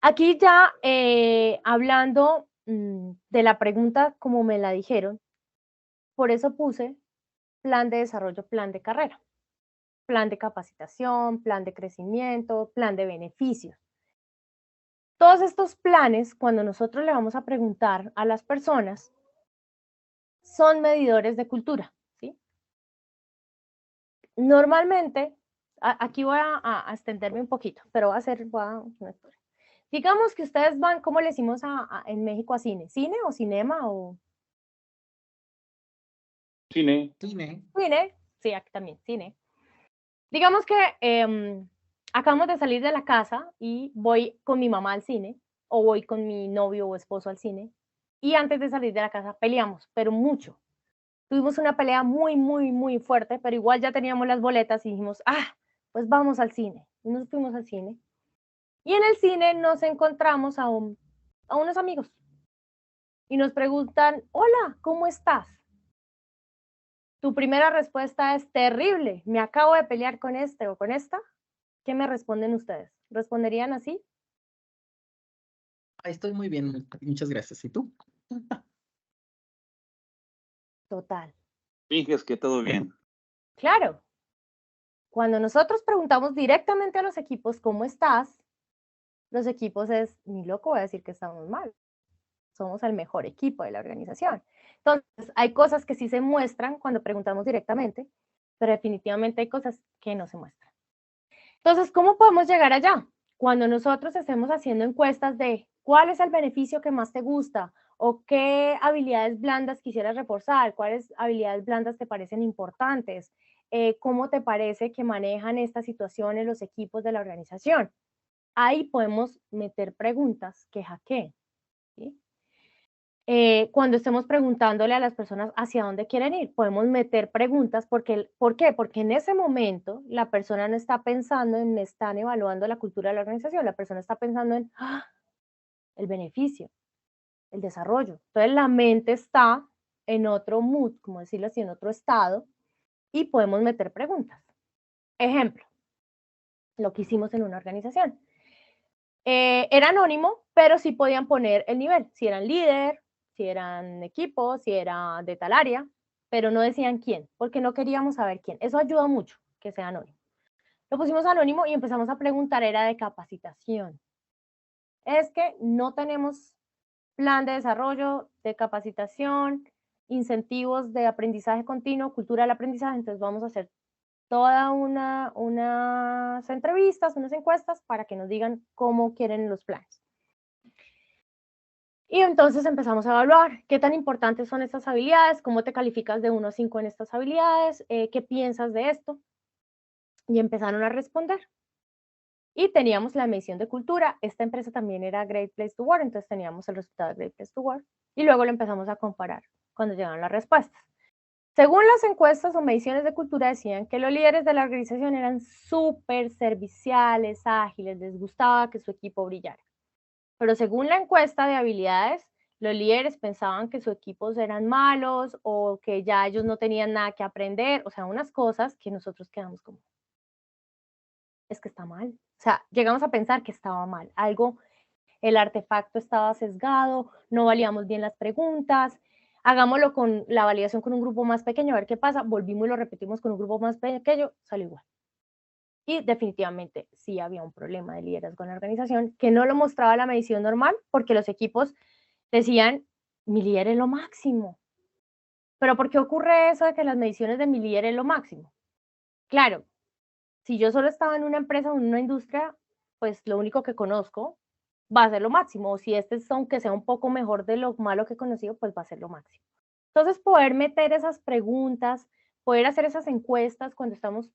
Aquí ya hablando de la pregunta como me la dijeron, por eso puse plan de desarrollo, plan de carrera, plan de capacitación, plan de crecimiento, plan de beneficios. Todos estos planes, cuando nosotros le vamos a preguntar a las personas, son medidores de cultura, ¿sí? Normalmente, aquí voy a extenderme un poquito, pero voy a hacer una historia. Digamos que ustedes van, ¿cómo le decimos en México a cine? ¿Cine o cinema o...? Cine. Cine. Cine, sí, aquí también, cine. Digamos que acabamos de salir de la casa y voy con mi mamá al cine, o voy con mi novio o esposo al cine, y antes de salir de la casa peleamos, pero mucho. Tuvimos una pelea muy, muy, muy fuerte, pero igual ya teníamos las boletas y dijimos, pues vamos al cine. Y nos fuimos al cine. Y en el cine nos encontramos a unos amigos y nos preguntan, hola, ¿cómo estás? Tu primera respuesta es terrible, me acabo de pelear con este o con esta. ¿Qué me responden ustedes? ¿Responderían así? Estoy muy bien, muchas gracias. ¿Y tú? Total. Finges que todo bien. Claro. Cuando nosotros preguntamos directamente a los equipos, ¿cómo estás? Los equipos es, ni loco voy a decir que estamos mal. Somos el mejor equipo de la organización. Entonces, hay cosas que sí se muestran cuando preguntamos directamente, pero definitivamente hay cosas que no se muestran. Entonces, ¿cómo podemos llegar allá? Cuando nosotros estemos haciendo encuestas de cuál es el beneficio que más te gusta o qué habilidades blandas quisieras reforzar, cuáles habilidades blandas te parecen importantes, cómo te parece que manejan estas situaciones los equipos de la organización. Ahí podemos meter preguntas que hackeen, ¿sí? Cuando estemos preguntándole a las personas hacia dónde quieren ir, podemos meter preguntas porque, ¿por qué? Porque en ese momento la persona no está pensando en, me están evaluando la cultura de la organización, la persona está pensando en el beneficio, el desarrollo. Entonces la mente está en otro mood, como decirlo así, en otro estado, y podemos meter preguntas. Ejemplo, lo que hicimos en una organización. Era anónimo, pero sí podían poner el nivel, si eran líder, si eran equipos, si era de tal área, pero no decían quién, porque no queríamos saber quién. Eso ayuda mucho, que sea anónimo. Lo pusimos anónimo y empezamos a preguntar, era de capacitación. Es que no tenemos plan de desarrollo, de capacitación, incentivos de aprendizaje continuo, cultura del aprendizaje, entonces vamos a hacer todas unas entrevistas, unas encuestas para que nos digan cómo quieren los planes. Y entonces empezamos a evaluar qué tan importantes son estas habilidades, cómo te calificas de 1 a 5 en estas habilidades, qué piensas de esto. Y empezaron a responder. Y teníamos la medición de cultura. Esta empresa también era Great Place to Work, entonces teníamos el resultado de Great Place to Work. Y luego lo empezamos a comparar cuando llegaron las respuestas. Según las encuestas o mediciones de cultura decían que los líderes de la organización eran súper serviciales, ágiles, les gustaba que su equipo brillara. Pero según la encuesta de habilidades, los líderes pensaban que sus equipos eran malos o que ya ellos no tenían nada que aprender, o sea, unas cosas que nosotros quedamos como, es que está mal. O sea, llegamos a pensar que estaba mal, algo, el artefacto estaba sesgado, no valíamos bien las preguntas. hagámoslo con la validación con un grupo más pequeño, a ver qué pasa, volvimos y lo repetimos con un grupo más pequeño, salió igual. Y definitivamente sí había un problema de liderazgo en la organización que no lo mostraba la medición normal porque los equipos decían, mi líder es lo máximo. Pero ¿por qué ocurre eso de que las mediciones de mi líder es lo máximo? Claro, si yo solo estaba en una empresa o en una industria, pues lo único que conozco va a ser lo máximo. O si este es, aunque sea un poco mejor de lo malo que he conocido, pues va a ser lo máximo. Entonces, poder meter esas preguntas, poder hacer esas encuestas cuando estamos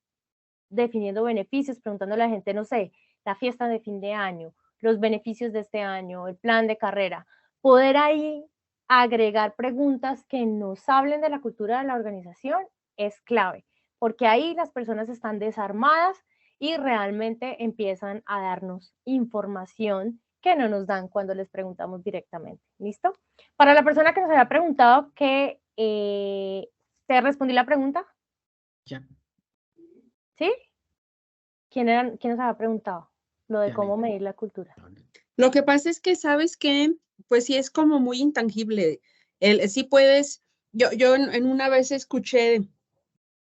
definiendo beneficios, preguntándole a la gente, no sé, la fiesta de fin de año, los beneficios de este año, el plan de carrera, poder ahí agregar preguntas que nos hablen de la cultura de la organización es clave, porque ahí las personas están desarmadas y realmente empiezan a darnos información que no nos dan cuando les preguntamos directamente. ¿Listo? Para la persona que nos había preguntado que ¿te respondí la pregunta? Ya, ¿Sí? ¿Quién nos había preguntado? Lo de cómo Janet. medir la cultura. Lo que pasa es que, ¿sabes qué? Pues sí es como muy intangible. Sí puedes, yo en una vez escuché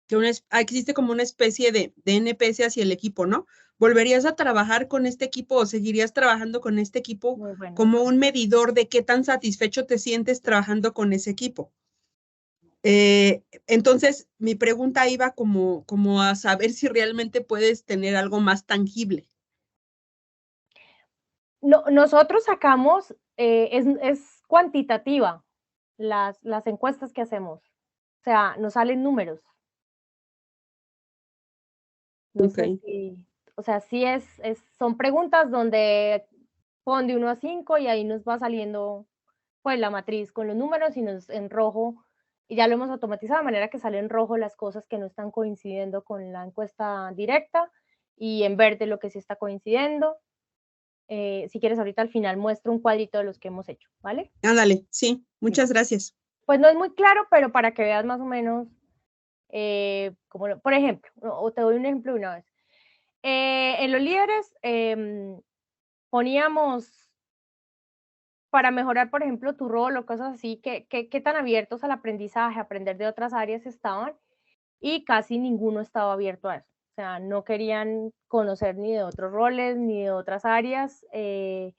que existe como una especie de NPS hacia el equipo, ¿no? ¿Volverías a trabajar con este equipo o seguirías trabajando con este equipo Muy bueno. como un medidor de qué tan satisfecho te sientes trabajando con ese equipo? Entonces, mi pregunta iba como a saber si realmente puedes tener algo más tangible. No, nosotros sacamos, es cuantitativa las encuestas que hacemos. O sea, nos salen números. No sé Ok. si, o sea, sí son preguntas donde pon de 1 a 5 y ahí nos va saliendo pues la matriz con los números y nos en rojo, y ya lo hemos automatizado de manera que sale en rojo las cosas que no están coincidiendo con la encuesta directa y en verde lo que sí está coincidiendo. Si quieres ahorita al final muestro un cuadrito de los que hemos hecho, ¿vale? Ándale, sí, muchas gracias. Pues no es muy claro, pero para que veas más o menos, como, por ejemplo, o te doy un ejemplo de una vez. En los líderes poníamos para mejorar, por ejemplo, tu rol o cosas así, qué tan abiertos al aprendizaje, aprender de otras áreas estaban, y casi ninguno estaba abierto a eso. O sea, no querían conocer ni de otros roles, ni de otras áreas. En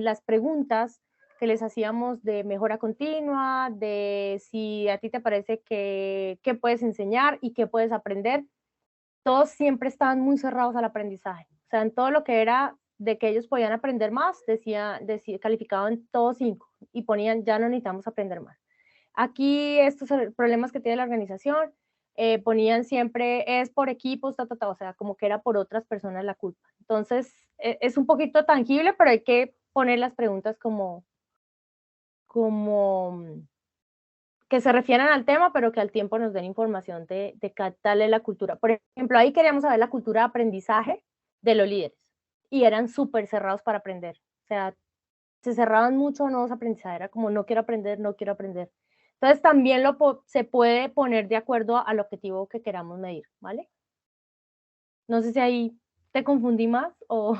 las preguntas que les hacíamos de mejora continua, de si a ti te parece que puedes enseñar y qué puedes aprender, todos siempre estaban muy cerrados al aprendizaje. O sea, en todo lo que era de que ellos podían aprender más, calificaban todos 5 y ponían, ya no necesitamos aprender más. Aquí estos problemas que tiene la organización, ponían siempre es por equipos, o sea, como que era por otras personas la culpa. Entonces, es un poquito tangible, pero hay que poner las preguntas como que se refieran al tema, pero que al tiempo nos den información de qué tal es la cultura. Por ejemplo, ahí queríamos saber la cultura de aprendizaje de los líderes y eran súper cerrados para aprender. O sea, se cerraban mucho a nuevos aprendizajes, era como no quiero aprender, no quiero aprender. Entonces también se puede poner de acuerdo al objetivo que queramos medir, ¿vale? No sé si ahí te confundí más o...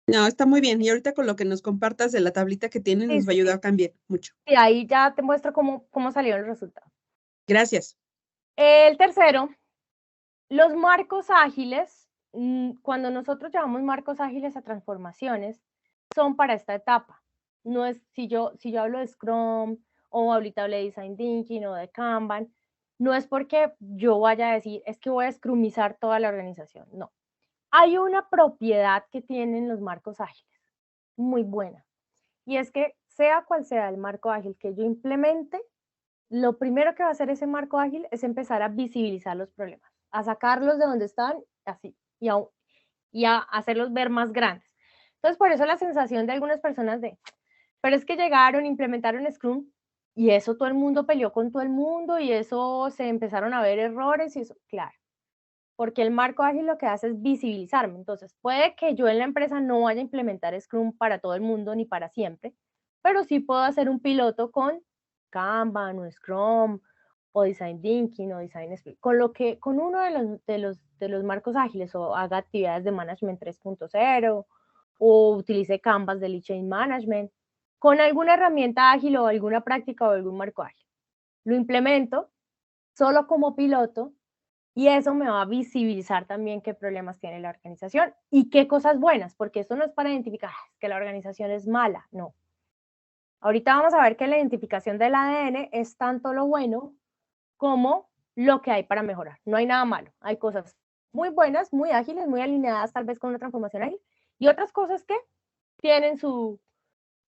No, está muy bien. Y ahorita con lo que nos compartas de la tablita que tienen Sí, nos va a sí, ayudar también mucho. sí, ahí ya te muestro cómo salieron los resultados. Gracias. El tercero, los marcos ágiles, cuando nosotros llamamos marcos ágiles a transformaciones, son para esta etapa. No es, si yo hablo de Scrum o ahorita hablé de Design Thinking o de Kanban, no es porque yo vaya a decir, es que voy a scrumizar toda la organización. No. Hay una propiedad que tienen los marcos ágiles, muy buena, y es que sea cual sea el marco ágil que yo implemente, lo primero que va a hacer ese marco ágil es empezar a visibilizar los problemas, a sacarlos de donde están, así, y a hacerlos ver más grandes. Entonces, por eso la sensación de algunas personas pero es que llegaron, implementaron Scrum, y eso todo el mundo peleó con todo el mundo, y eso se empezaron a ver errores, y eso, claro, porque el marco ágil lo que hace es visibilizarme. Entonces, puede que yo en la empresa no vaya a implementar Scrum para todo el mundo ni para siempre, pero sí puedo hacer un piloto con Kanban o Scrum o Design Thinking o Design Sprint, con uno de los marcos ágiles, o haga actividades de Management 3.0 o utilice Canvas de Lead Change Management. con alguna herramienta ágil o alguna práctica o algún marco ágil. Lo implemento solo como piloto y eso me va a visibilizar también qué problemas tiene la organización y qué cosas buenas, porque esto no es para identificar que la organización es mala, no. Ahorita vamos a ver que la identificación del ADN es tanto lo bueno como lo que hay para mejorar. No hay nada malo, hay cosas muy buenas, muy ágiles, muy alineadas tal vez con una transformación ágil y otras cosas que tienen su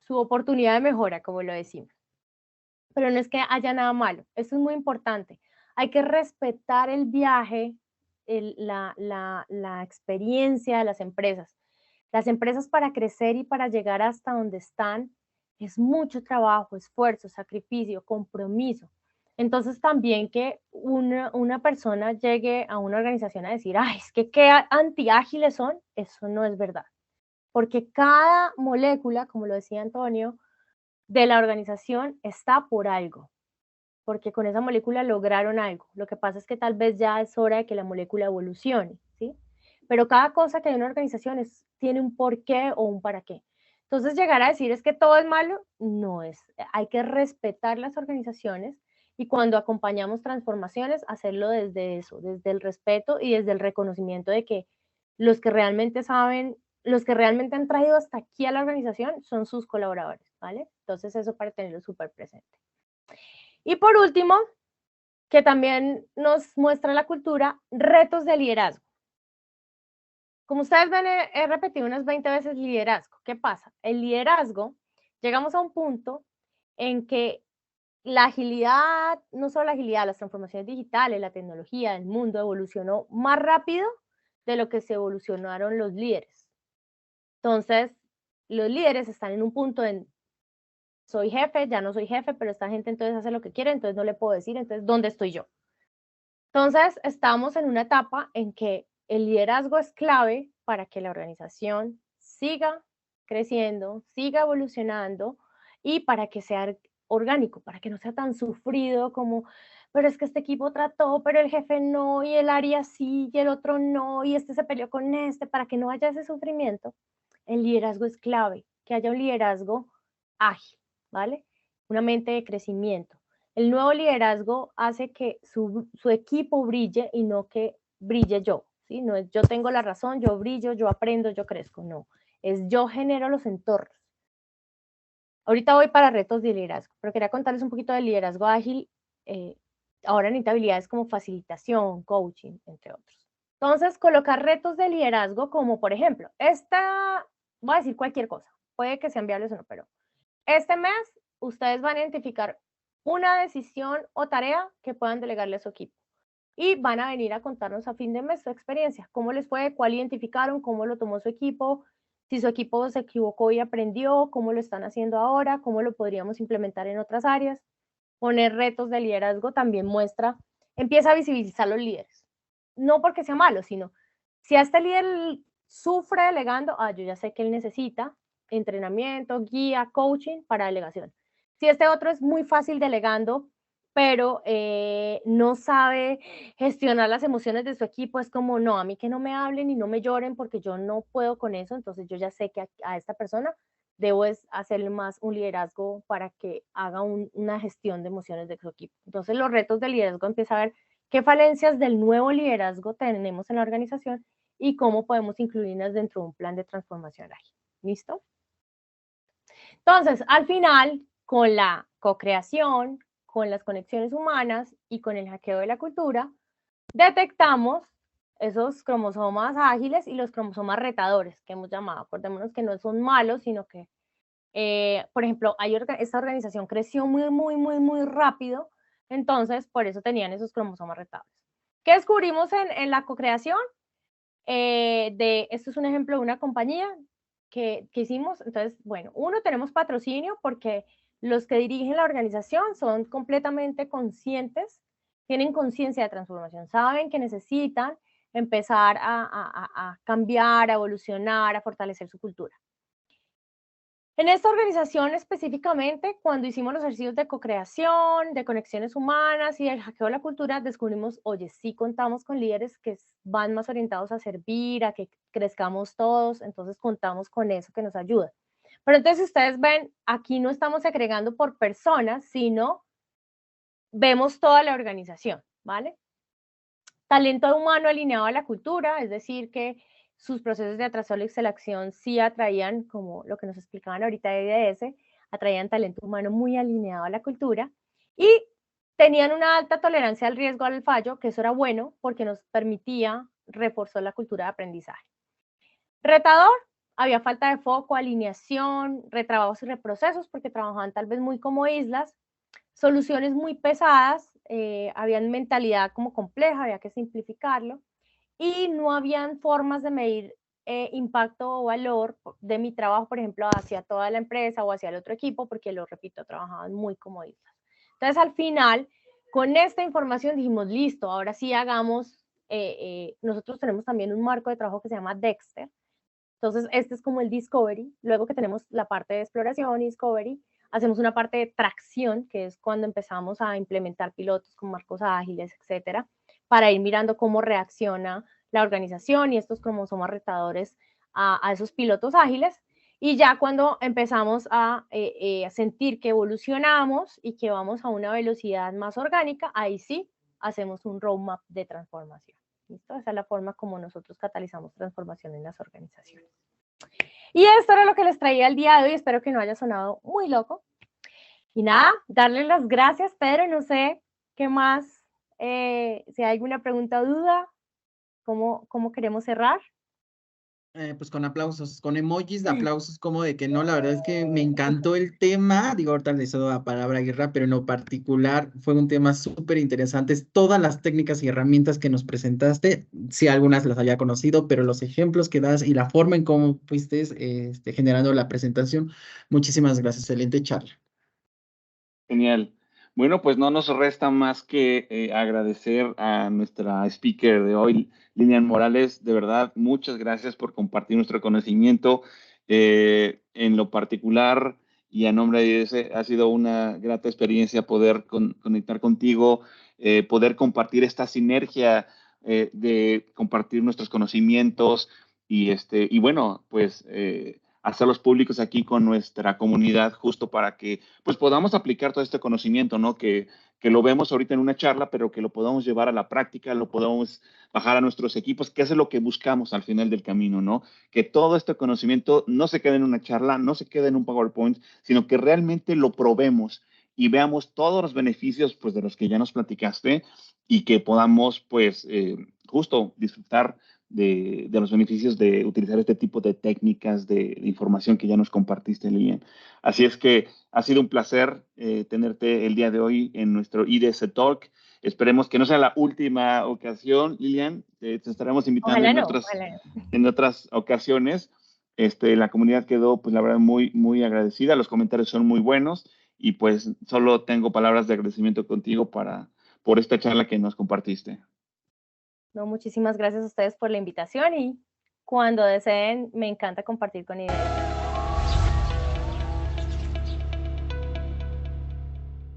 oportunidad de mejora, como lo decimos. Pero no es que haya nada malo, eso es muy importante. Hay que respetar el viaje, la experiencia de las empresas. Las empresas para crecer y para llegar hasta donde están es mucho trabajo, esfuerzo, sacrificio, compromiso. Entonces también que una persona llegue a una organización a decir, ay, es que qué antiágiles son, eso no es verdad. Porque cada molécula, como lo decía Antonio, de la organización está por algo, porque con esa molécula lograron algo. Lo que pasa es que tal vez ya es hora de que la molécula evolucione, ¿sí? Pero cada cosa que hay en una organización tiene un porqué o un para qué. Entonces llegar a decir es que todo es malo, no es. Hay que respetar las organizaciones y cuando acompañamos transformaciones, hacerlo desde eso, desde el respeto y desde el reconocimiento de que los que realmente saben, los que realmente han traído hasta aquí a la organización son sus colaboradores, ¿vale? Entonces eso para tenerlo súper presente. Y por último, que también nos muestra la cultura, retos de liderazgo. Como ustedes ven, he repetido unas 20 veces liderazgo. ¿Qué pasa? El liderazgo, llegamos a un punto en que la agilidad, no solo la agilidad, las transformaciones digitales, la tecnología, el mundo evolucionó más rápido de lo que se evolucionaron los líderes. Entonces, los líderes están en un punto en soy jefe, ya no soy jefe, pero esta gente entonces hace lo que quiere, entonces no le puedo decir, entonces, ¿dónde estoy yo? Entonces, estamos en una etapa en que el liderazgo es clave para que la organización siga creciendo, siga evolucionando y para que sea orgánico, para que no sea tan sufrido como, pero es que este equipo trató, pero el jefe no, y el área sí, y el otro no, y este se peleó con este, para que no haya ese sufrimiento. El liderazgo es clave, que haya un liderazgo ágil, ¿vale? Una mente de crecimiento. El nuevo liderazgo hace que su equipo brille y no que brille yo, ¿sí? No es yo tengo la razón, yo brillo, yo aprendo, yo crezco, no. Es yo genero los entornos. Ahorita voy para retos de liderazgo, pero quería contarles un poquito del liderazgo ágil. Ahora necesita habilidades como facilitación, coaching, entre otros. Entonces, colocar retos de liderazgo como, por ejemplo, voy a decir cualquier cosa, puede que sean viables o no, pero este mes ustedes van a identificar una decisión o tarea que puedan delegarle a su equipo y van a venir a contarnos a fin de mes su experiencia, cómo les fue, cuál identificaron, cómo lo tomó su equipo, si su equipo se equivocó y aprendió, cómo lo están haciendo ahora, cómo lo podríamos implementar en otras áreas. Poner retos de liderazgo también empieza a visibilizar a los líderes. No porque sea malo, sino si a este líder sufre delegando, yo ya sé que él necesita entrenamiento, guía, coaching para delegación. Si este otro es muy fácil delegando, pero no sabe gestionar las emociones de su equipo, es como, no, a mí que no me hablen y no me lloren porque yo no puedo con eso, entonces yo ya sé que a esta persona debo hacerle más un liderazgo para que haga una gestión de emociones de su equipo. Entonces los retos de liderazgo empieza a ver qué falencias del nuevo liderazgo tenemos en la organización y cómo podemos incluirlas dentro de un plan de transformación ágil. ¿Listo? Entonces, al final, con la co-creación, con las conexiones humanas y con el hackeo de la cultura, detectamos esos cromosomas ágiles y los cromosomas retadores que hemos llamado. Acordémonos que no son malos, sino que, por ejemplo, esta organización creció muy rápido, entonces por eso tenían esos cromosomas retadores. ¿Qué descubrimos en la co-creación? Esto es un ejemplo de una compañía que hicimos. Entonces, bueno, tenemos patrocinio porque los que dirigen la organización son completamente conscientes, tienen conciencia de transformación, saben que necesitan empezar a cambiar, a evolucionar, a fortalecer su cultura. En esta organización específicamente, cuando hicimos los ejercicios de co-creación, de conexiones humanas y el hackeo de la cultura, descubrimos, oye, sí contamos con líderes que van más orientados a servir, a que crezcamos todos, entonces contamos con eso que nos ayuda. Pero entonces ustedes ven, aquí no estamos agregando por personas, sino vemos toda la organización, ¿vale? Talento humano alineado a la cultura, es decir, que sus procesos de atracción y selección sí atraían, como lo que nos explicaban ahorita de IDS, atraían talento humano muy alineado a la cultura y tenían una alta tolerancia al riesgo al fallo, que eso era bueno porque nos permitía reforzar la cultura de aprendizaje. Retador, había falta de foco, alineación, retrabajos y reprocesos porque trabajaban tal vez muy como islas, soluciones muy pesadas, habían mentalidad como compleja, había que simplificarlo, y no habían formas de medir impacto o valor de mi trabajo, por ejemplo, hacia toda la empresa o hacia el otro equipo, porque lo repito, trabajaban muy como islas. Entonces, al final, con esta información dijimos, listo, ahora sí hagamos, nosotros tenemos también un marco de trabajo que se llama Dexter. Entonces, este es como el discovery. Luego que tenemos la parte de exploración y discovery, hacemos una parte de tracción, que es cuando empezamos a implementar pilotos con marcos ágiles, etcétera, para ir mirando cómo reacciona la organización y estos cromosomas retadores a esos pilotos ágiles. Y ya cuando empezamos a sentir que evolucionamos y que vamos a una velocidad más orgánica, ahí sí hacemos un roadmap de transformación. ¿Listo? Esa es la forma como nosotros catalizamos transformación en las organizaciones. Y esto era lo que les traía el día de hoy. Espero que no haya sonado muy loco. Y nada, darles las gracias, Pedro. No sé qué más, si hay alguna pregunta o duda, ¿cómo queremos cerrar? Pues con aplausos, con emojis de aplausos, como de que no, la verdad es que me encantó el tema, digo, ahorita le cedo la palabra a Guerra, pero en lo particular fue un tema súper interesante, todas las técnicas y herramientas que nos presentaste, sí algunas las había conocido, pero los ejemplos que das y la forma en cómo fuiste generando la presentación, muchísimas gracias, excelente charla. Genial. Bueno, pues no nos resta más que agradecer a nuestra speaker de hoy, Lilian Morales. De verdad, muchas gracias por compartir nuestro conocimiento. En lo particular y a nombre de ese, ha sido una grata experiencia poder conectar contigo, poder compartir esta sinergia de compartir nuestros conocimientos y bueno, pues hacerlos públicos aquí con nuestra comunidad justo para que pues podamos aplicar todo este conocimiento, ¿no? Que lo vemos ahorita en una charla, pero que lo podamos llevar a la práctica, lo podamos bajar a nuestros equipos, que es lo que buscamos al final del camino, ¿no? Que todo este conocimiento no se quede en una charla, no se quede en un PowerPoint, sino que realmente lo probemos y veamos todos los beneficios pues de los que ya nos platicaste y que podamos pues justo disfrutar de los beneficios de utilizar este tipo de técnicas de información que ya nos compartiste, Lilian. Así es que ha sido un placer tenerte el día de hoy en nuestro IDS Talk. Esperemos que no sea la última ocasión, Lilian. Te estaremos invitando en otras ocasiones. La comunidad quedó, pues la verdad, muy, muy agradecida. Los comentarios son muy buenos y pues solo tengo palabras de agradecimiento contigo por esta charla que nos compartiste. No, muchísimas gracias a ustedes por la invitación y cuando deseen, me encanta compartir con ideas.